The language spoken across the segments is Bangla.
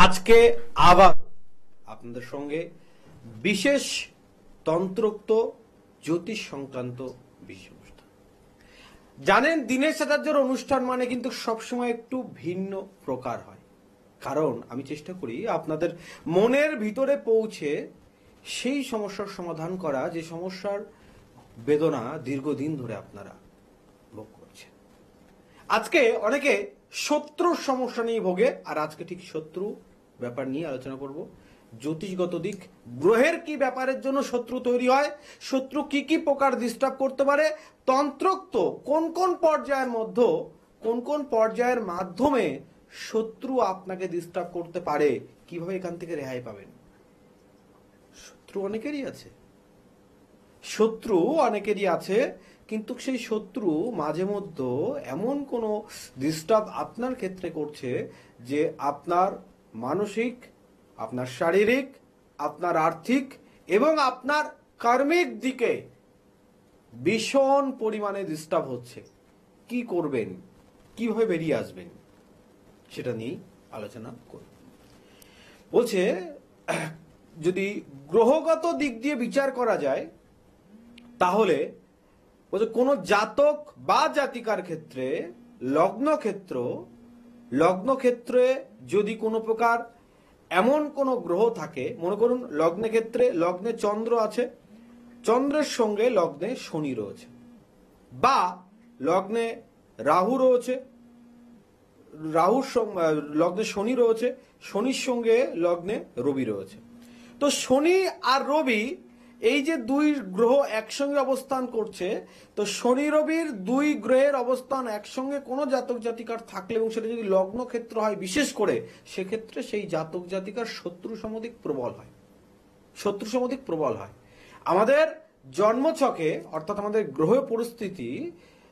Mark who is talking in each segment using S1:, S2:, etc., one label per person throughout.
S1: আজকে আবার আপনাদের সঙ্গে বিশেষ তন্ত্রোক্ত জ্যোতিষ সংক্রান্ত বিশেষ অনুষ্ঠান। জানেন, দীনেশ আচার্যের অনুষ্ঠান মানে কিন্তু সবসময় একটু ভিন্ন প্রকার হয়, কারণ আমি চেষ্টা করি আপনাদের মনের ভিতরে পৌঁছে সেই সমস্যার সমাধান করা, যে সমস্যার বেদনা দীর্ঘদিন ধরে আপনারা ভোগ করছেন। আজকে অনেকে শত্রুর সমস্যা নিয়ে ভোগে, আর আজকে ঠিক শত্রু ব্যাপার নিয়ে আলোচনা করব। জ্যোতিষগত দিক, গ্রহের কি ব্যাপারের জন্য শত্রু তৈরি হয়, শত্রু কি কি প্রকার ডিস্টার্ব করতে পারে, তন্ত্রোক্ত কোন কোন পর্যায়ের মধ্যে কোন কোন পর্যায়ের মাধ্যমে শত্রু আপনাকে ডিস্টার্ব করতে পারে, কিভাবে এখান থেকে রেহাই পাবেন। শত্রু অনেকেরই আছে, শত্রু অনেকেরই আছে, কিন্তু সেই শত্রু মাঝে মধ্যে এমন কোনো ডিস্টার্ব আপনার ক্ষেত্রে করছে যে আপনার মানসিক, আপনার শারীরিক, আপনার আর্থিক এবং আপনার কার্মিক দিকে ভীষণ পরিমাণে ডিস্টার্ব হচ্ছে। কি করবেন, কিভাবে বেরিয়ে আসবেন, সেটা নিয়েই আলোচনা করব। বলছে, যদি গ্রহগত দিক দিয়ে বিচার করা যায় তাহলে কোনো জাতক বা জাতিকার ক্ষেত্রে লগ্ন ক্ষেত্রে যদি কোনো প্রকার এমন কোনো গ্রহ থাকে, মনে করুন লগ্নে চন্দ্র আছে, চন্দ্রের সঙ্গে লগ্নে শনি রয়েছে, বা লগ্নে রাহু রয়েছে, লগ্নে শনি রয়েছে, শনির সঙ্গে লগ্নে রবি রয়েছে। তো শনি আর রবি, এই যে দুই গ্রহ একসঙ্গে অবস্থান করছে, তো শনি রবির দুই গ্রহের অবস্থান একসঙ্গে কোনো জাতক জাতিকার থাকলে, এবং সেটা যদি লগ্ন ক্ষেত্র হয় বিশেষ করে, সেক্ষেত্রে সেই জাতক জাতিকার শত্রু সমধিক প্রবল হয়। আমাদের জন্মছকে, অর্থাৎ আমাদের গ্রহ পরিস্থিতি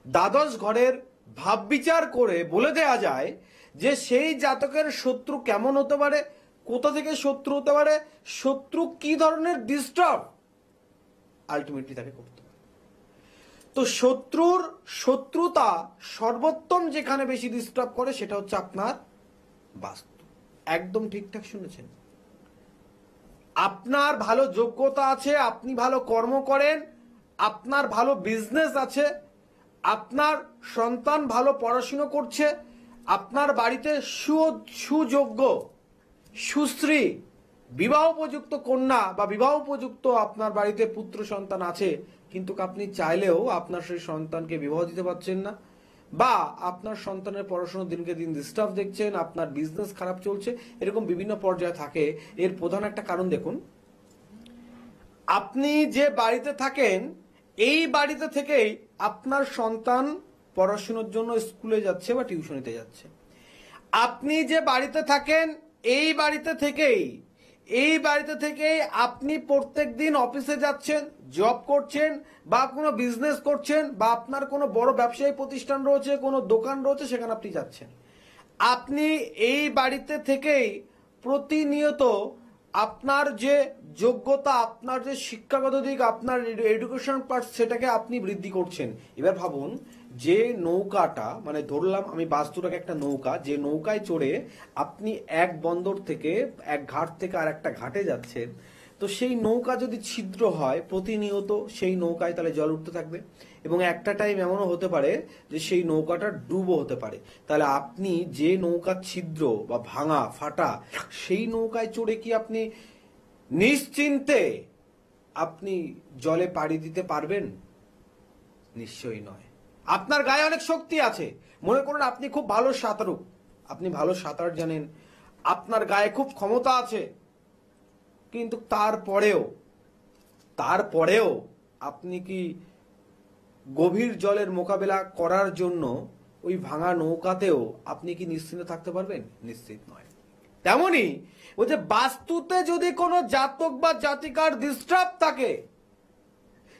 S1: দ্বাদশ ঘরের ভাব বিচার করে বলে দেয়া যায় যে সেই জাতকের শত্রু কেমন হতে পারে, কোথা থেকে শত্রু হতে পারে, শত্রু কি ধরনের ডিস্টার্ব আলটিমেটলি তাকে করতে পারে। তো শত্রুতা সর্বোত্তম যেখানে বেশি ডিস্টার্ব করে সেটা হচ্ছে আপনার বাস্তু। একদম ঠিকঠাক শুনেছেন। আপনার ভালো যোগ্যতা আছে, আপনি ভালো কর্ম করেন, আপনার ভালো বিজনেস আছে, আপনার সন্তান ভালো পড়াশুনো করছে, আপনার বাড়িতে সুযোগ্য সুশ্রী বিবাহ উপযুক্ত কন্যা বা বিবাহ উপযুক্ত আপনার বাড়িতে পুত্র সন্তান আছে, কিন্তু আপনি চাইলেও আপনার সেই সন্তানকে বিবাহ দিতে পারছেন না, বা আপনার সন্তানের পড়াশোনা দিনকে দিন ডিস্টার্ব দেখছেন, আপনার বিজনেস খারাপ চলছে, এরকম বিভিন্ন পর্যায়ে থাকে। এর প্রধান একটা কারণ দেখুন, আপনি যে বাড়িতে থাকেন এই বাড়িতে থেকেই আপনার সন্তান পড়াশোনার জন্য স্কুলে যাচ্ছে বা টিউশনিতে যাচ্ছে। আপনি যে বাড়িতে থাকেন এই বাড়িতে থেকেই আপনি প্রত্যেক দিন অফিসে যাচ্ছেন, জব করছেন, বা কোনো বিজনেস করছেন, বা আপনার কোনো বড় ব্যবসায়ী প্রতিষ্ঠান রয়েছে, কোনো দোকান রয়েছে, সেখানে আপনি যাচ্ছেন। আপনি এই বাড়িতে থেকেই প্রতিনিয়ত আপনার যে যোগ্যতা, আপনার যে শিক্ষাগত দিক, আপনার এডুকেশন পার্ট, সেটাকে আপনি বৃদ্ধি করছেন। এবার ভাবুন, যে নৌকাটা, মানে ধরলাম আমি বাস্তুটাকে একটা নৌকা, যে নৌকায় চড়ে আপনি এক বন্দর থেকে, এক ঘাট থেকে আর একটা ঘাটে যাচ্ছেন, তো সেই নৌকা যদি ছিদ্র হয় প্রতিনিয়ত, সেই নৌকায় তাহলে জল উঠতে থাকবে, এবং একটা টাইম এমনও হতে পারে যে সেই নৌকাটা ডুবো হতে পারে। তাহলে আপনি যে নৌকা ছিদ্র বা ভাঙা ফাটা, সেই নৌকায় চড়ে কি আপনি নিশ্চিন্তে আপনি জলে পাড়ি দিতে পারবেন? নিশ্চয়ই নয়। আপনার গায়ে অনেক শক্তি আছে, মনে করুন আপনি খুব ভালো সাঁতারু, আপনি ভালো সাঁতার জানেন, আপনার গায়ে খুব ক্ষমতা আছে, কিন্তু তারপরেও আপনি কি গভীর জলের মোকাবেলা করার জন্য ওই ভাঙা নৌকাতেও আপনি কি নিশ্চিন্ত থাকতে পারবেন? নিশ্চিত নয়। তেমনি ওই যে বাস্তুতে যদি কোনো জাতক বা জাতিকার ডিস্টার্ব থাকে,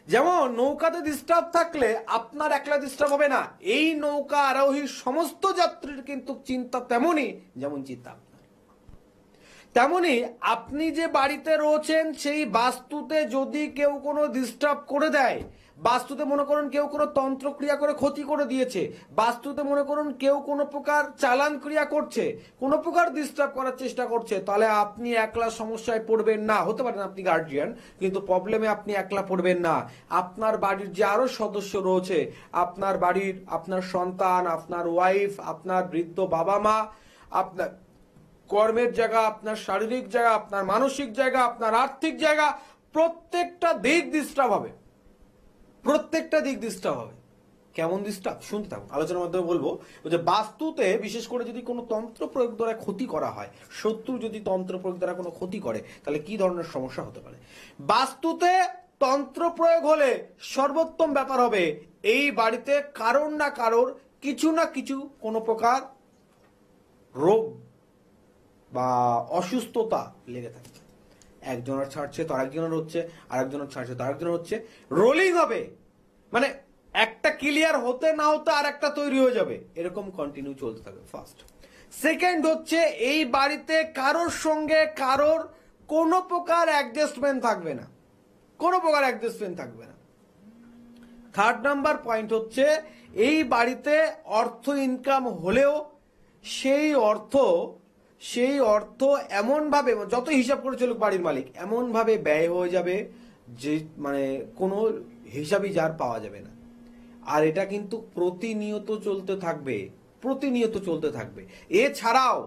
S1: যেমন নৌকাতে ডিস্টার্ব থাকলে আপনার একলা ডিস্টার্ব হবে না, এই নৌকা আরোহী সমস্ত যাত্রীর কিন্তু চিন্তা তেমনি যেমন চিন্তা আপনার। তেমনি আপনি যে বাড়িতে রয়েছেন সেই বাস্তুতে যদি কেউ কোনো ডিস্টার্ব করে দেয়, বাস্তুতে মনে করুন কেউ কোনো তন্ত্র ক্রিয়া করে ক্ষতি করে দিয়েছে, বাস্তুতে মনে করুন কেউ কোনো প্রকার চালান ক্রিয়া করছে, কোনো প্রকার ডিস্টার্ব করার চেষ্টা করছে, তাহলে আপনি একলা সমস্যায় পড়বেন না। হতে পারেন আপনি গার্জিয়ান, কিন্তু প্রবলেমে আপনি একলা পড়বেন না। আপনার বাড়ির যে আরো সদস্য রয়েছে, আপনার বাড়ির আপনার সন্তান, আপনার ওয়াইফ, আপনার বৃদ্ধ বাবা মা, আপনার কর্মের জায়গা, আপনার শারীরিক জায়গা, আপনার মানসিক জায়গা, আপনার আর্থিক জায়গা, প্রত্যেকটা দিক ডিস্টার্ব হবে, প্রত্যেকটা দিক ডিস্টার্ব হবে। কেমন ডিস্টার্ব শুনতে থাকুন, আলোচনার মাধ্যমে বলবো। যে বাস্তুতে বিশেষ করে যদি কোনো তন্ত্র প্রয়োগ দ্বারা ক্ষতি করা হয়, শত্রু যদি তন্ত্র প্রয়োগ দ্বারা কোনো ক্ষতি করে, তাহলে কি ধরনের সমস্যা হতে পারে। বাস্তুতে তন্ত্র প্রয়োগ হলে সর্বোত্তম ব্যাপার হবে এই বাড়িতে কারোর না কারোর কিছু না কিছু কোনো প্রকার রোগ বা অসুস্থতা লেগে থাকছে। একজনের ছাড়ছে তো আরেকজনের হচ্ছে, আরেকজনের ছাড়ছে তো আরেকজনের হচ্ছে, রোলিং হবে, মানে একটা ক্লিয়ার হতে না হতে আর একটা তৈরি হয়ে যাবে, এরকম কন্টিনিউ চলতে থাকবে। ফার্স্ট। সেকেন্ড হচ্ছে এই বাড়িতে কারোর সঙ্গে কারোর কোনো প্রকার অ্যাডজাস্টমেন্ট থাকবে না, কোনো প্রকার অ্যাডজাস্টমেন্ট থাকবে না। থার্ড নাম্বার পয়েন্ট হচ্ছে এই বাড়িতে অর্থ ইনকাম হলেও সেই অর্থ এমন ভাবে, যত হিসাব করে চলুক বাড়ির মালিক, এমন ভাবে ব্যয় হয়ে যাবে যে মানে কোনো হিসাবই যার পাওয়া যাবে না। আর এটা কিন্তু প্রতিনিয়ত চলতে থাকবে, প্রতিনিয়ত চলতে থাকবে। এছাড়াও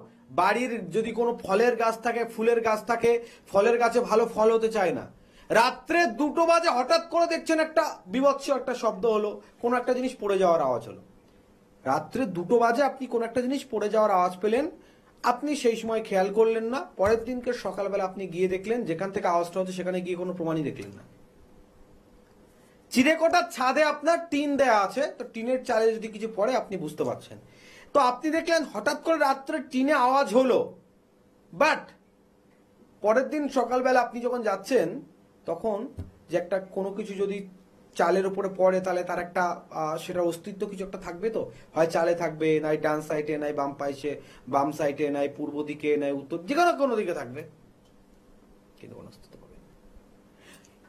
S1: বাড়ির যদি কোনো ফলের গাছ থাকে, ফুলের গাছ থাকে, ফলের গাছে ভালো ফল হতে চায় না। রাত্রে 2টো বাজে হঠাৎ করে দেখছেন একটা বিভৎস একটা শব্দ হলো, কোনো একটা জিনিস পড়ে যাওয়ার আওয়াজ হলো। রাত্রে 2টো বাজে আপনি কোনো একটা জিনিস পড়ে যাওয়ার আওয়াজ পেলেন, আপনি সেই সময় খেয়াল করলেন না, পরের দিনকে সকালবেলা আপনি গিয়ে দেখলেন যেখান থেকে আওয়াজটা হচ্ছে সেখানে গিয়ে কোনো প্রমাণই দেখলেন না। চিরেকোটার ছাদে আপনার টিন দেয়া আছে, তো টিনের চালে যদি কিছু পড়ে আপনি বুঝতে পারছেন। তো আপনি দেখলেন হঠাৎ করে রাত্রে টিনে আওয়াজ হলো, বাট পরের দিন সকালবেলা আপনি যখন যাচ্ছেন তখন যে একটা কোনো কিছু যদি চালের উপরে পড়ে, তাহলে তার একটা সেটার অস্তিত্ব কিছু একটা থাকবে। তো হয় চালে থাকবে, নাই ডান সাইডে, নাই বাম সাইডে, নাই পূর্ব দিকে, নাই উত্তর, যে কোনো দিকে থাকবে, কিন্তু কোনো অস্তিত্ব পাবে না।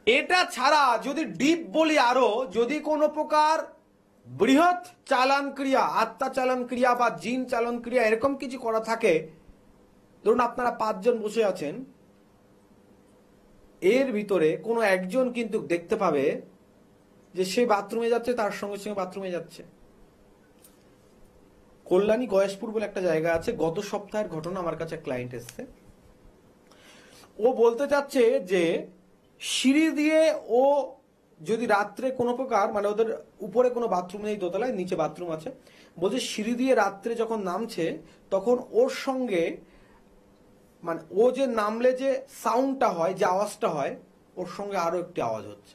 S1: এটা ছাড়া যদি ডিপ বলি আরো, যদি কোনো প্রকার বৃহৎ চালান ক্রিয়া, আত্মা চালান ক্রিয়া বা জিন চালান ক্রিয়া এরকম কিছু করা থাকে, ধরুন আপনারা 5 জন বসে আছেন, এর ভিতরে কোনো একজন কিন্তু দেখতে পাবে যে সে বাথরুমে যাচ্ছে, তার সঙ্গে সঙ্গে বাথরুমে যাচ্ছে। কল্যাণী গয়েশপুর বলে একটা জায়গা আছে, গত সপ্তাহের ঘটনা, আমার কাছে ক্লায়েন্ট এসছে, ও বলতে চাচ্ছে যে সিঁড়ি দিয়ে ও যদি রাত্রে কোনো প্রকার, মানে ওদের উপরে কোনো বাথরুম নেই, দোতলায়, নিচে বাথরুম আছে, বলছে সিঁড়ি দিয়ে রাত্রে যখন নামছে তখন ওর সঙ্গে, মানে ও যে নামলে যে সাউন্ডটা হয়, যে আওয়াজটা হয়, ওর সঙ্গে আরো একটি আওয়াজ হচ্ছে।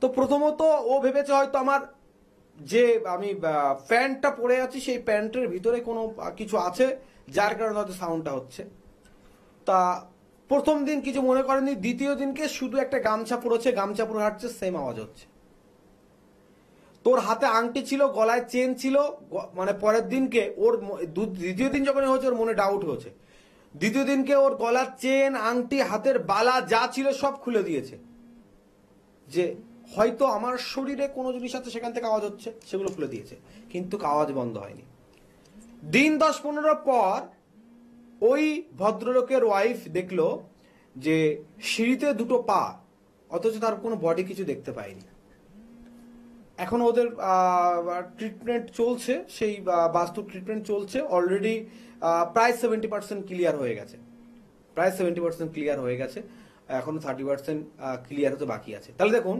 S1: তো প্রথমত ও ভেবেছে হয়তো আমার যে আমি প্যান্টটা পরে আছি সেই প্যান্টের ভিতরে কোনো কিছু আছে যার কারণে হয়তো সাউন্ডটা হচ্ছে। তা প্রথম দিন কিছু মনে করেনি, দ্বিতীয় দিনকে শুধু একটা গামছা পরেছে, গামছা পরে হাঁটছে, সেম আওয়াজ হচ্ছে। তোর হাতে আংটি ছিল, গলায় চেন ছিল, মানে পরের দিনকে ওর দ্বিতীয় দিন যখন হয়েছে ওর মনে ডাউট হয়েছে, দ্বিতীয় দিনকে ওর গলার চেন, আংটি, হাতের বালা যা ছিল সব খুলে দিয়েছে, যে হয়তো আমার শরীরে কোনো জিনিস আছে সেখান থেকে আওয়াজ হচ্ছে, সেগুলো খুলে দিয়েছে, কিন্তু আওয়াজ বন্ধ হয়নি। দিন 10-15 পর ওই ভদ্রলোকের ওয়াইফ দেখলো যে সিঁড়িতে 2টো পা, অথচ তার কোনো বডি কিছু দেখতে পায়নি। এখন ওদের ট্রিটমেন্ট চলছে, সেই বাস্তু ট্রিটমেন্ট চলছে, অলরেডি প্রায় 70% ক্লিয়ার হয়ে গেছে, প্রায় 70% ক্লিয়ার হয়ে গেছে, এখনো 30% ক্লিয়ার হতে বাকি আছে। তাহলে দেখুন,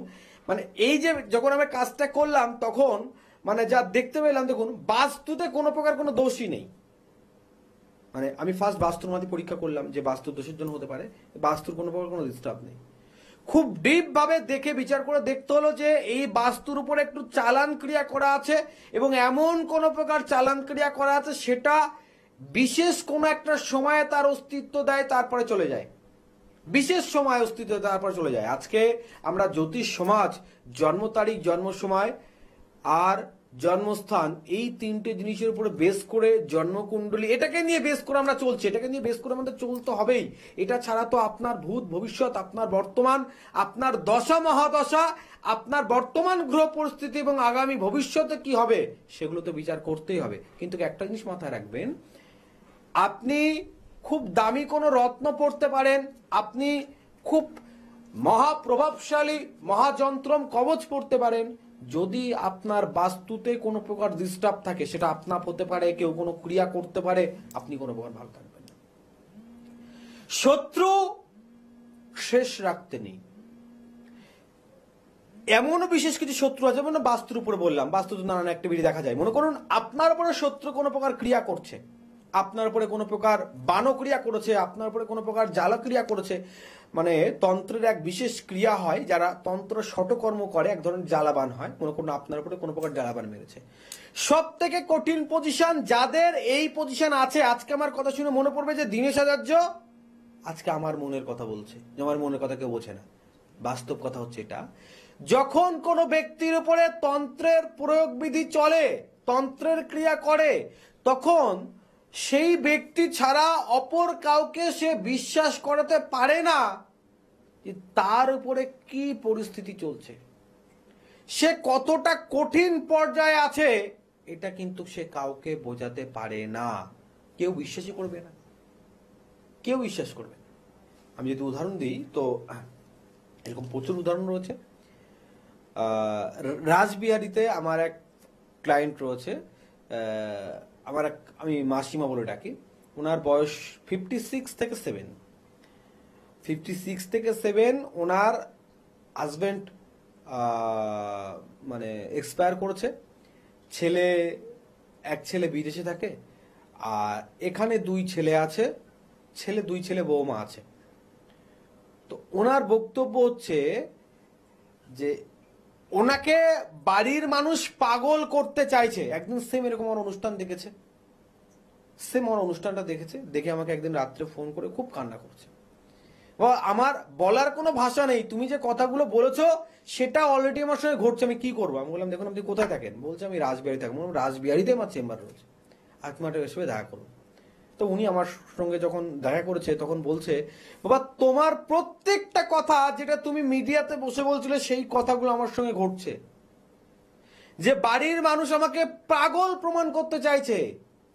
S1: মানে এই যে যখন আমি কাজটা করলাম তখন মানে যা দেখতে পেলাম, দেখুন বাস্তুতে কোনো প্রকার কোনো দোষই নেই। মানে আমি ফার্স্ট বাস্তুর মধ্যে পরীক্ষা করলাম যে বাস্তু দোষের জন্য হতে পারে, বাস্তুর কোনো প্রকার কোনো ডিস্টার্ব নেই। খুব ডিপ ভাবে দেখে বিচার করে দেখতে হলো যে এই বাস্তুর উপরে একটু চালান ক্রিয়া করা আছে, এবং এমন কোন প্রকার চালান ক্রিয়া করা আছে সেটা বিশেষ কোন একটা সময়ে তার অস্তিত্ব দেয়, তারপরে চলে যায়, বিশেষ সময় অস্তিত্ব তারপরে চলে যায়। আজকে আমরা জ্যোতিষ সমাজ জন্ম তারিখ, জন্ম সময় আর জন্মস্থান, এই তিনটে জিনিসের উপরে বেস করে জন্মকুণ্ডলী, এটাকে নিয়ে বেস করে আমরা চলছি, এটাকে নিয়ে বেস করে আমাদের চলতে হবেই। এটা ছাড়া তো আপনার ভূত ভবিষ্যৎ, আপনার বর্তমান, আপনার দশা মহাদশা, আপনার বর্তমান গ্রহ পরিস্থিতি এবং আগামী ভবিষ্যতে কি হবে সেগুলো তো বিচার করতেই হবে। কিন্তু একটা জিনিস মাথায় রাখবেন, আপনি খুব দামি কোনো রত্ন পড়তে পারেন, আপনি খুব মহাপ্রভাবশালী মহাযন্ত্রম কবচ পড়তে পারেন, যদি আপনার বাস্তুতে কোনো প্রকার ডিস্টার্ব থাকে, সেটা আপনার হতে পারে, কেউ কোনো ক্রিয়া করতে পারে, আপনি কোনো প্রকার ভালো থাকবেন না। শত্রু শেষ রাখতে নেই। এমনও বিশেষ কিছু শত্রু আছে, মানে বাস্তুর উপরে বললাম, বাস্তুতে নানান অ্যাক্টিভিটি দেখা যায়। মনে করুন আপনার উপরে শত্রু কোনো প্রকার ক্রিয়া করছে, আপনার উপরে কোনো প্রকার বানক্রিয়া করেছে, আপনার উপরে কোনো প্রকার জালক্রিয়া করেছে। মানে তন্ত্রের এক বিশেষ ক্রিয়া হয়, যারা তন্ত্র শটকর্ম করে এক ধরনের জ্বালাবান হয়। মনে করুন আপনার উপরে কোনো প্রকার জ্বালাবান মেরেছে। সব থেকে কঠিন পজিশন যাদের এই পজিশন আছে, আজকে আমার কথা শুনে মনে পড়বে যে দীনেশ আচার্য আজকে আমার মনের কথা বলছে, যে আমার মনের কথা কেউ বোঝে না। বাস্তব কথা হচ্ছে এটা, যখন কোনো ব্যক্তির উপরে তন্ত্রের প্রয়োগ বিধি চলে, তন্ত্রের ক্রিয়া করে, তখন সেই ব্যক্তি ছাড়া অপর কাউকে সে বিশ্বাস করাতে পারে না যে তার উপরে কি পরিস্থিতি চলছে, সে কতটা কঠিন পর্যায়ে আছে, এটা কিন্তু সে কাউকে বোঝাতে পারে না। কেউ বিশ্বাসই করবে না, কেউ বিশ্বাস করবে না। আমি যদি উদাহরণ দিই তো এরকম প্রচুর উদাহরণ রয়েছে। রাসবিহারীতে আমার এক ক্লায়েন্ট রয়েছে, আমি মাসিমা বলে ডাকি। ওনার বয়স 56 থেকে 7। ওনার হাজবেন্ড মানে এক্সপায়ার করেছে। এক ছেলে বিদেশে থাকে, আর এখানে 2 ছেলে আছে, 2 ছেলে বৌমা আছে। তো ওনার বক্তব্য হচ্ছে যে ওনাকে বাড়ির মানুষ পাগল করতে চাইছে। একদিন সেম এরকম আমার অনুষ্ঠান দেখেছে, অনুষ্ঠানটা দেখে আমাকে একদিন রাত্রে ফোন করে খুব কান্না করছে। আমার বলার কোনো ভাষা নেই, তুমি যে কথাগুলো বলেছো সেটা অলরেডি আমার সঙ্গে ঘটছে, আমি কি করবো। আমি বললাম দেখুন আপনি কোথায় থাকেন? বলছে আমি রাসবিহারি থাকি। রাসবিহারিতে আমার চেম্বার রয়েছে, আপনি একটা এসে দেখা করুন। তো উনি আমার সঙ্গে যখন দেখা করেছে তখন বলছে, বাবা তোমার প্রত্যেকটা কথা যেটা তুমি মিডিয়াতে বসে বলছিলে সেই কথাগুলো আমার সঙ্গে ঘটছে, যে বাড়ির মানুষ আমাকে পাগল প্রমাণ করতে চাইছে।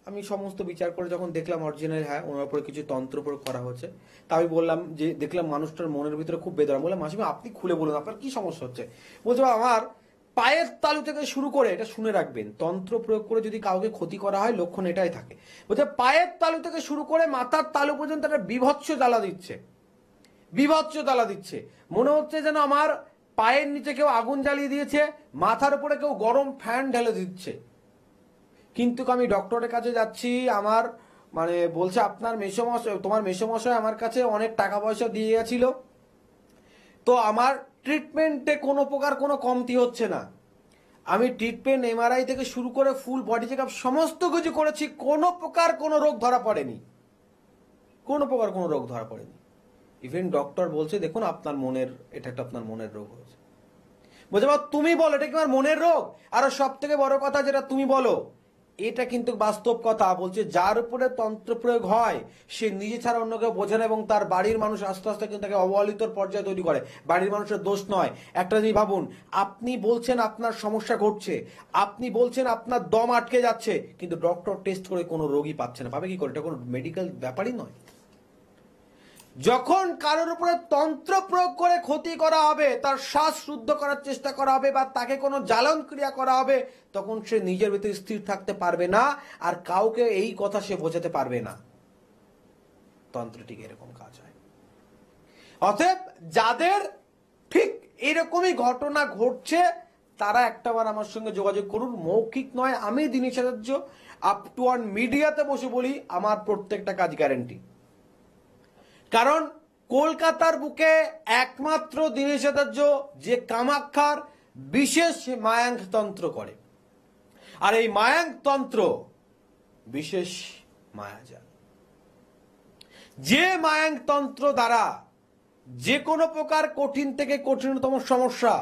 S1: আমি সমস্ত বিচার করে যখন দেখলাম অরিজিনাল হ্যাঁ ওনার উপরে কিছু তন্ত্র প্রয়োগ করা হচ্ছে, তা আমি বললাম যে দেখলাম মানুষটার মনের ভিতরে খুব বেদনা। বললাম মাসিমা আপনি খুলে বলুন আপনার কি সমস্যা হচ্ছে। বলছে আমার পায়ের তালু থেকে শুরু করে, এটা শুনে রাখবেন, তন্ত্র প্রয়োগ করে যদি কাউকে ক্ষতি করা হয় লক্ষণ এটাই থাকে। বলছে পায়ের তালু থেকে শুরু করে মাথার তালু পর্যন্ত একটা বিভৎস জ্বালা দিচ্ছে। মনে হচ্ছে যেন আমার পায়ের নিচে কেউ আগুন জ্বালিয়ে দিয়েছে, মাথার উপরে কেউ গরম ফ্যান ঢেলে দিচ্ছে। কিন্তু আমি ডক্টরের কাছে যাচ্ছি, আমার মানে বলছে আপনার তোমার মেসোমশাই আমার কাছে অনেক টাকা পয়সা দিয়ে গেছিল, তো আমার ট্রিটমেন্টে কোনো প্রকার কোনো কমতি হচ্ছে না। আমি ট্রিটমেন্ট এমআরআই থেকে শুরু করে ফুল বডি চেক আপ সমস্ত কিছু করেছি, কোনো প্রকার কোনো রোগ ধরা পড়েনি, ইভেন ডক্টর বলছে দেখুন আপনার মনের, এটা একটা আপনার মনের রোগ হয়েছে। বলছে তুমি বলো এটা কি আমার মনের রোগ? আর সব থেকে বড় কথা যেটা তুমি বলো এটা কিন্তু বাস্তব কথা। বলছে যার উপরে তন্ত্র প্রয়োগ হয় সে নিজে ছাড়া অন্য কেউ বোঝে না, এবং তার বাড়ির মানুষ আস্তে আস্তে কিন্তু তাকে অবহেলিতর পর্যায়ে তৈরি করে। বাড়ির মানুষের দোষ নয়। একটা জিনিস ভাবুন, আপনি বলছেন আপনার সমস্যা ঘটছে, আপনি বলছেন আপনার দম আটকে যাচ্ছে, কিন্তু ডক্টর টেস্ট করে কোনো রোগী পাচ্ছে না, পাবে কি করে? এটা কোনো মেডিকেল ব্যাপারই নয়। যখন কারোর উপরে তন্ত্র প্রয়োগ করে ক্ষতি করা হবে, তার শ্বাস শুদ্ধ করার চেষ্টা করা হবে, বা তাকে কোনো জ্বালন ক্রিয়া করা হবে, তখন সে নিজের ভিতরে স্থির থাকতে পারবে না, আর কাউকে এই কথা সে বোঝাতে পারবে না। তন্ত্রটি এরকম কাজ হয়। অতএব যাদের ঠিক এরকমই ঘটনা ঘটছে তারা একটাবার আমার সঙ্গে যোগাযোগ করুন, মৌখিক নয়। আমি দীনেশ আচার্য আপ টু অন মিডিয়াতে বসে বলি, আমার প্রত্যেকটা কাজ গ্যারান্টি। কারণ কলকাতার বুকে একমাত্র দীনেশ আচার্য যে কামাখ্যার বিশেষ মায়াঙ্ক তন্ত্র করে, আর এই মায়াঙ্ক তন্ত্র বিশেষ মায়াজাল। যে মায়াঙ্ক তন্ত্র দ্বারা যে কোনো প্রকার কঠিন থেকে কঠিনতম সমস্যা,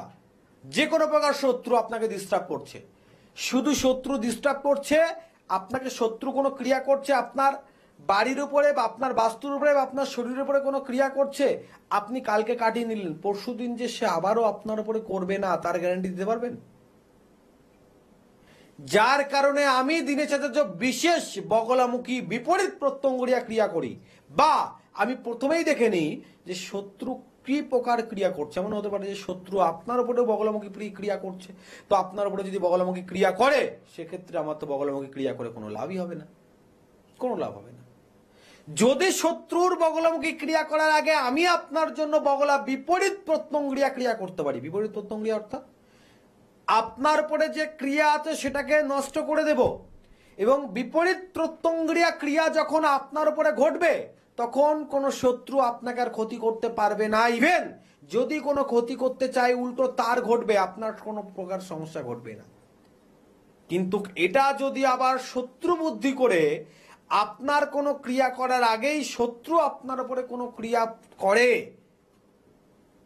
S1: যে কোনো প্রকার শত্রু আপনাকে ডিস্টার্ব করছে, শুধু শত্রু ডিস্টার্ব করছে, আপনাকে শত্রু কোনো ক্রিয়া করছে আপনার বাড়ির উপরে বা আপনার বাস্তুর উপরে বা আপনার শরীরের উপরে কোনো ক্রিয়া করছে, আপনি কালকে কাটিয়ে নিলেন, পরশুদিন যে সে আবারও আপনার উপরে করবে না তার গ্যারান্টি দিতে পারবেন? যার কারণে আমি দিনেশাচার্য বিশেষ বগলামুখী বিপরীত প্রত্যঙ্গরিয়া ক্রিয়া করি, বা আমি প্রথমেই দেখে নিই যে শত্রু কি প্রকার ক্রিয়া করছে। এমন হতে পারে যে শত্রু আপনার উপরেও বগলামুখী ক্রিয়া করছে, তো আপনার উপরে যদি বগলামুখী ক্রিয়া করে সেক্ষেত্রে আমার তো বগলামুখী ক্রিয়া করে কোনো লাভই হবে না, কোনো লাভ হবে না। যদি শত্রুর বগলামুখী ক্রিয়া করার আগে আমি আপনার জন্য বগলা বিপরীত প্রত্যঙ্গরিয়া ক্রিয়া করতে পারি, বিপরীত প্রত্যঙ্গরিয়া অর্থাৎ আপনার উপরে যে ক্রিয়া আছে সেটাকে নষ্ট করে দেব, এবং বিপরীত প্রত্যঙ্গরিয়া ক্রিয়া যখন আপনার উপরে ঘটবে তখন কোনো শত্রু আপনাকে আর ক্ষতি করতে পারবে না। ইভেন যদি কোনো ক্ষতি করতে চায় উল্টো তার ঘটবে, আপনার কোনো প্রকার সমস্যা ঘটবে না। কিন্তু এটা যদি আবার শত্রু বুদ্ধি করে আপনার কোনো ক্রিয়া করার আগেই শত্রু আপনার উপরে কোনো ক্রিয়া করে,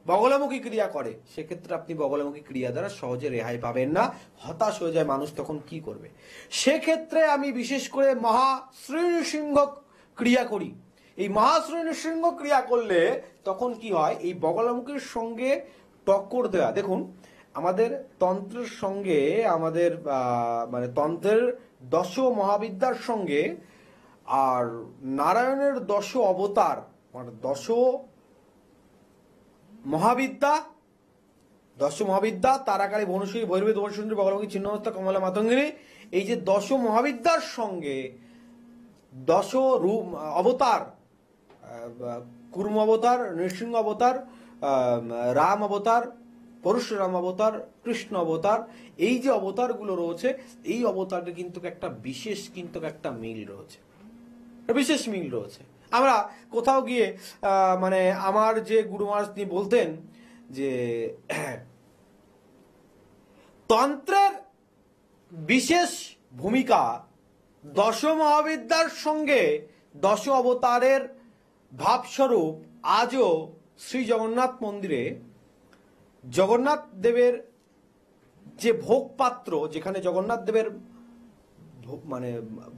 S1: বগলামুখী ক্রিয়া করে, সেক্ষেত্রে আপনি বগলামুখী ক্রিয়া দ্বারা সহজে রেহাই পাবেন না, হতাশ হয়ে যায় মানুষ, তখন কি করবে? সেক্ষেত্রে আমি বিশেষ করে মহাশ্রী নৃসিংহ ক্রিয়া করি। এই মহাশ্রী নৃসিংহ ক্রিয়া করলে তখন কি হয়, এই বগলামুখীর সঙ্গে টক্কর দেওয়া। দেখুন আমাদের তন্ত্রের সঙ্গে আমাদের মানে তন্ত্রের দশ মহাবিদ্যার সঙ্গে আর নারায়ণের দশ অবতার মানে দশ মহাবিদ্যা তারাকালী ভুবনেশ্বরী ভৈরবী দোষুন্দরী বগলামুখী ছিন্নমস্তা কমলা মাতঙ্গিনী, এই যে দশ মহাবিদ্যার সঙ্গে দশ রূপ অবতার, কুর্ম অবতার, নৃসিংহ অবতার, রাম অবতার, পরশুরাম অবতার, কৃষ্ণ অবতার, এই যে অবতারগুলো রয়েছে এই অবতারের কিন্তু একটা বিশেষ একটা মিল রয়েছে, বিশেষ মিল রয়েছে। আমরা কোথাও গিয়ে মানে আমার যে গুরু মহারাজ তিনি বলতেন যে তন্ত্রের বিশেষ ভূমিকা দশ মহাবিদ্যার সঙ্গে দশ অবতারের ভাবস্বরূপ আজও শ্রী জগন্নাথ মন্দিরে জগন্নাথ দেবের যে ভোগ পাত্র, যেখানে জগন্নাথ দেবের মানে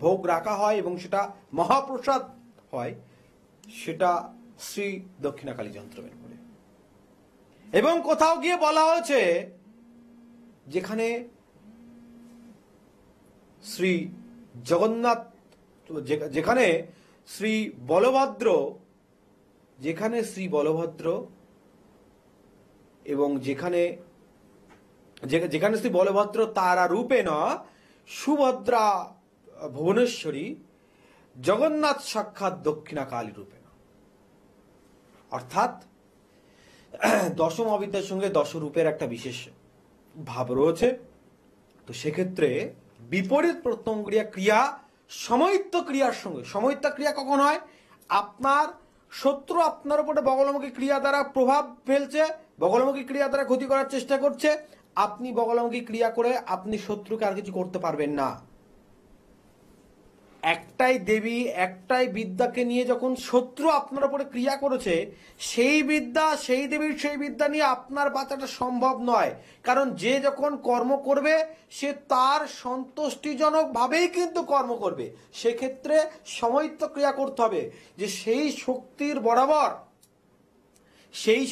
S1: ভোগ রাখা হয় এবং সেটা মহাপ্রসাদ হয়, সেটা শ্রী দক্ষিণাকালী যন্ত্রের করে। এবং কোথাও গিয়ে বলা হয়েছে যেখানে শ্রী জগন্নাথ, যেখানে শ্রী বলভদ্র এবং যেখানে শ্রী বলভদ্র তারা রূপেণ সুভদ্রা ভুবনেশ্বরী, জগন্নাথ সাক্ষাৎ দক্ষিণাকালী রূপেণ, অর্থাৎ দশ মহাবিদ্যার সঙ্গে দশ রূপের একটা বিশেষ ভাব রয়েছে। তো সেক্ষেত্রে বিপরীত প্রত্যঙ্গরিয়া ক্রিয়া সময়িত্ব ক্রিয়ার সঙ্গে, সময়িত্ব ক্রিয়া কখন হয়? আপনার শত্রু আপনার উপরে বগলামুখী ক্রিয়া দ্বারা প্রভাব ফেলছে, বগলামুখী ক্রিয়া দ্বারা ক্ষতি করার চেষ্টা করছে, আপনি বগলামুখী ক্রিয়া করে আপনি শত্রুকে আর কিছু করতে পারবেন না। একটাই দেবী, একটাই বিদ্যাকে নিয়ে যখন শত্রু আপনার উপরে ক্রিয়া করেছে, সেই বিদ্যা, সেই দেবীর সেই বিদ্যা নিয়ে আপনার বাঁচাটা সম্ভব নয়। কারণ যে যখন কর্ম করবে সে তার সন্তুষ্টিজনক ভাবেই কিন্তু কর্ম করবে। সেক্ষেত্রে সময়িত্ব ক্রিয়া করতে হবে, যে সেই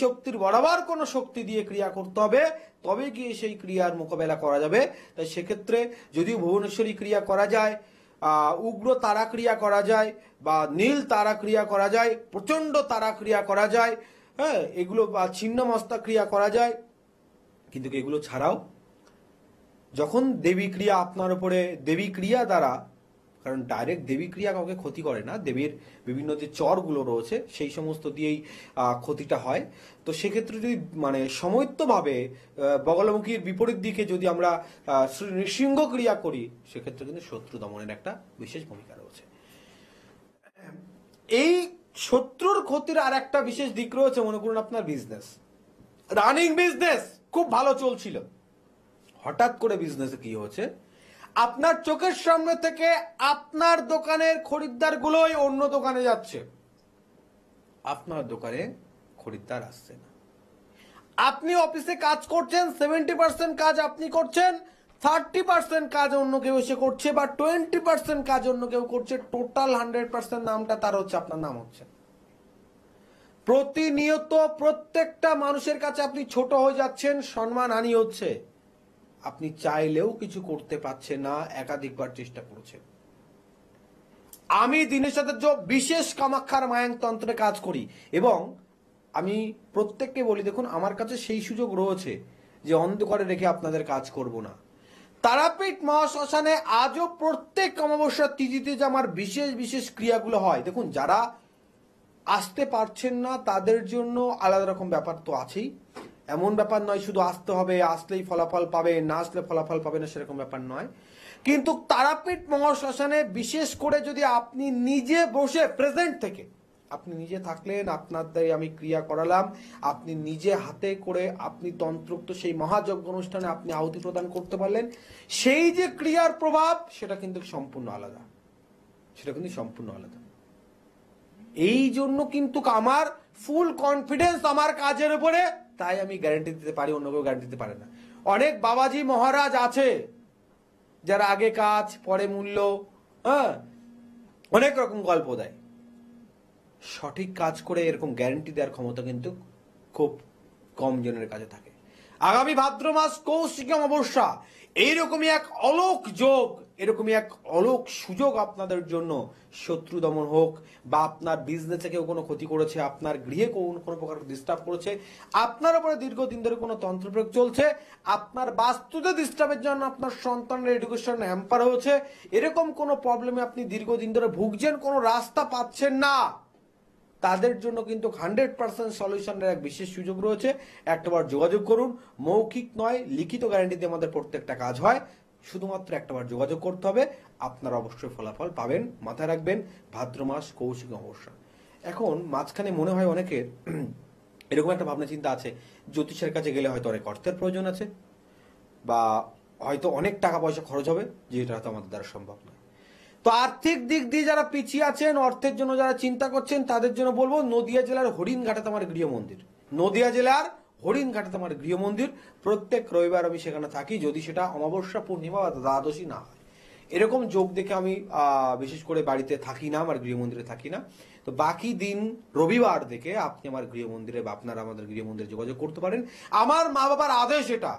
S1: শক্তির বরাবর কোনো শক্তি দিয়ে ক্রিয়া করতে হবে, তবে গিয়ে সেই ক্রিয়ার মোকাবেলা করা যাবে। তাই সেক্ষেত্রে যদিও ভুবনেশ্বরী ক্রিয়া করা যায়, উগ্র তারা ক্রিয়া করা যায়, বা নীল তারা ক্রিয়া করা যায়, প্রচন্ড তারা ক্রিয়া করা যায়, হ্যাঁ, এগুলো বা ছিন্নমস্তা ক্রিয়া করা যায়, কিন্তু এগুলো ছাড়াও যখন দেবী ক্রিয়া আপনার উপরে, দেবী ক্রিয়া দ্বারা, কারণ ডাইরেক্ট দেবী ক্রিয়া কাউকে ক্ষতি করে না, দেবীর বিভিন্ন যে চরগুলো রয়েছে সেই সমস্ত দিয়েই ক্ষতিটা হয়। তো সেক্ষেত্রে যদি মানে সময়িত্বভাবে বগলামুখীর বিপরীত দিকে যদি আমরা নৃসিংহ ক্রিয়া করি, সেক্ষেত্রে কিন্তু শত্রু দমনের একটা বিশেষ ভূমিকা রয়েছে। এই শত্রুর ক্ষতির আর একটা বিশেষ দিক রয়েছে। মনে করুন আপনার বিজনেস, রানিং বিজনেস খুব ভালো চলছিল, হঠাৎ করে বিজনেসে কি হচ্ছে, আপনার চোখের সামনে থেকে আপনার দোকানের খরিদ্দার গুলোই অন্য দোকানে যাচ্ছে, আপনার দোকানে খরিদ্দার আসছে না। আপনি অফিসে কাজ করছেন, 70% কাজ আপনি করছেন, 30% কাজ অন্য কেউ এসে করছে বা 20% কাজ অন্য কেউ করছে, টোটাল 100% নামটা তার হচ্ছে, আপনার নাম হচ্ছে। প্রতিনিয়ত প্রত্যেকটা মানুষের কাছে আপনি ছোট হয়ে যাচ্ছেন, সম্মানহানি হচ্ছে, আপনি চাইলেও কিছু করতে পারছেন না, একাধিকবার চেষ্টা করেছেন। আমি দিনের সাথে বিশেষ কামাক্ষার মায়াংতন্ত্রে কাজ করি এবং আমি প্রত্যেককে বলি, দেখুন আমার কাছে সেই সুযোগ রয়েছে যে অন্ধকারে রেখে আপনাদের কাজ করব না। তারাপীঠ মহাশ্মশানে আজও প্রত্যেক অমাবস্যার তিথিতে যে আমার বিশেষ বিশেষ ক্রিয়াগুলো হয়, দেখুন যারা আসতে পারছেন না তাদের জন্য আলাদা রকম ব্যাপার তো আছেই। এমন ব্যাপার নয় শুধু আসতে হবে, আসলেই ফলাফল পাবে, না আসলে ফলাফল পাবে না, সেরকম ব্যাপার নয়। কিন্তু তারাপীঠ মহাশ্মশানে বিশেষ করে যদি আপনি নিজে বসে প্রেজেন্ট থেকে, আপনি নিজে থাকলেন, আপনাদের আমি ক্রিয়া করালাম, আপনি নিজে হাতে করে আপনি তন্ত্রোক্ত সেই মহাযজ্ঞ অনুষ্ঠানে আপনি আহুতি প্রদান করতে পারলেন, সেই যে ক্রিয়ার প্রভাব সেটা কিন্তু সম্পূর্ণ আলাদা, সেটা কিন্তু সম্পূর্ণ আলাদা। এই জন্য কিন্তু আমার ফুল কনফিডেন্স আমার কাজের উপরে, তাই আমি গ্যারান্টি দিতে পারি, অন্য কেউ গ্যারান্টি দিতে পারে না। অনেক বাবাজি মহারাজ আছে যারা আগে কাজ পরে মূল্য, হ্যাঁ, অনেক রকম গল্প দেয়। সঠিক কাজ করে এরকম গ্যারান্টি দেওয়ার ক্ষমতা কিন্তু খুব কম জনের কাছে থাকে। আগামী ভাদ্র মাস কৌশিক অমাবস্যা, এইরকমই এক অলোক যোগ, এরকমই এক অলোক সুযোগ আপনাদের জন্য। শত্রু দমন হোক বা আপনার বিজনেসে কেউ কোনো ক্ষতি করেছে, আপনার গৃহে কোনো প্রকার ডিস্টার্ব করেছে, আপনার উপরে দীর্ঘদিন ধরে কোনো তন্ত্র প্রয়োগ চলছে, আপনার বাস্তুতে ডিস্টার্বের জন্য আপনার সন্তানের এডুকেশন হ্যাম্পার হয়েছে, এরকম কোনো প্রবলেমে আপনি দীর্ঘদিন ধরে ভুগছেন, কোনো রাস্তা পাচ্ছেন না, তাদের জন্য কিন্তু 100% সলিউশনের এক বিশেষ সুযোগ রয়েছে। একটাবার যোগাযোগ করুন, মৌখিক নয় লিখিত গ্যারান্টিতে আমাদের প্রত্যেকটা কাজ হয়, শুধুমাত্র একটাবার যোগাযোগ করতে হবে, আপনারা অবশ্যই ফলাফল পাবেন। মাথায় রাখবেন, ভাদ্র মাস কৌশিক অমাবস্যা। এখন মাঝখানে মনে হয় অনেকের এরকম একটা ভাবনা চিন্তা আছে, জ্যোতিষের কাছে গেলে হয়তো অনেক অর্থের প্রয়োজন আছে বা হয়তো অনেক টাকা পয়সা খরচ হবে, যেটা হয়তো আমাদের দ্বারা সম্ভব নয়। তো আর্থিক দিক দিয়ে যারা পিছিয়ে আছেন, অর্থের জন্য যারা চিন্তা করছেন, তাদের জন্য বলবো নদিয়া জেলার হরিণঘাটাতে আমার গৃহ মন্দির, নদিয়া জেলার হরিণঘাটাতে আমার গৃহ মন্দির। প্রত্যেক রবিবার আমি সেখানে থাকি, যদি সেটা অমাবস্যা, পূর্ণিমা বা দ্বাদশী না হয়। এরকম যোগ দেখে আমি বিশেষ করে বাড়িতে থাকি না, আমার গৃহ মন্দিরে থাকি না। তো বাকি দিন রবিবার দেখে আপনি আমার গৃহ মন্দিরে বা আপনারা আমাদের গৃহ মন্দিরে যোগাযোগ করতে পারেন। আমার মা বাবার আদেশ এটা,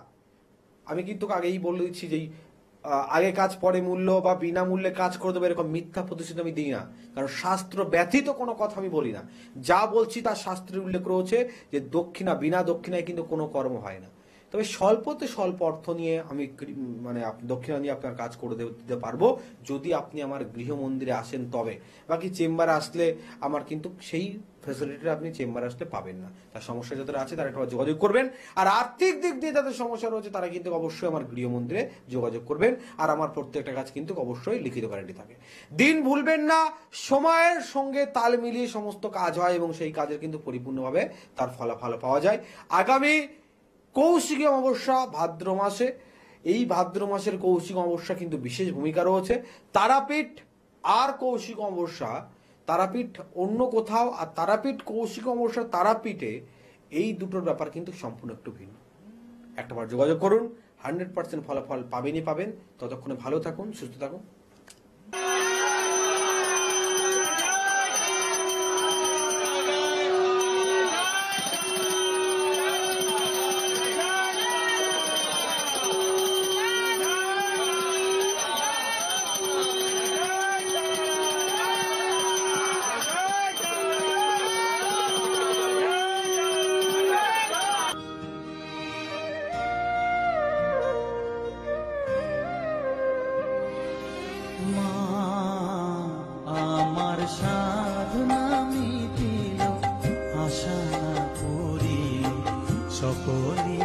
S1: আমি কিন্তু আগেই বলে দিচ্ছি যে আগে কাজ পরে মূল্য বা বিনামূল্যে কাজ করে দেবো, এরকম মিথ্যা প্রতিশ্রুতি আমি দিই না। কারণ শাস্ত্র ব্যতীত কোনো কথা আমি বলি না, যা বলছি তার শাস্ত্রের উল্লেখ রয়েছে যে দক্ষিণা, বিনা দক্ষিণায় কিন্তু কোনো কর্ম হয় না। তবে স্বল্পতে স্বল্প অর্থ নিয়ে আমি মানে দক্ষিণা নিয়ে আপনার কাজ করে দিতে পারবো, যদি আপনি আমার গৃহ মন্দিরে আসেন তবে। বাকি চেম্বারে আসলে আমার কিন্তু সেই ফ্যাসিলিটিটা আপনি চেম্বারে আসলে পাবেন না। তার সমস্যা যাদের আছে তারা একটা যোগাযোগ করবেন, আর আর্থিক দিক দিয়ে যাদের সমস্যা রয়েছে তারা কিন্তু অবশ্যই আমার গৃহ মন্দিরে যোগাযোগ করবেন। আর আমার প্রত্যেকটা কাজ কিন্তু অবশ্যই লিখিত গ্যারান্টি থাকে। দিন ভুলবেন না, সময়ের সঙ্গে তাল মিলিয়ে সমস্ত কাজ হয় এবং সেই কাজের কিন্তু পরিপূর্ণভাবে তার ফলাফল পাওয়া যায়। আগামী কৌশিক অমাবস্যা ভাদ্র মাসে, এই ভাদ্র মাসের কৌশিক অমাবস্যা কিন্তু বিশেষ ভূমিকা রয়েছে। তারাপীঠ আর কৌশিক অমাবস্যা, তারাপীঠ অন্য কোথাও আর তারাপীঠ কৌশিক অমাবস্যা তারাপীঠে, এই দুটোর ব্যাপার কিন্তু সম্পূর্ণ একটু ভিন্ন। একটাবার যোগাযোগ করুন, 100% ফলাফল পাবেনই পাবেন। ততক্ষণে ভালো থাকুন, সুস্থ থাকুন।
S2: আমার সাধনা মিটিল, আশা না করি সকলে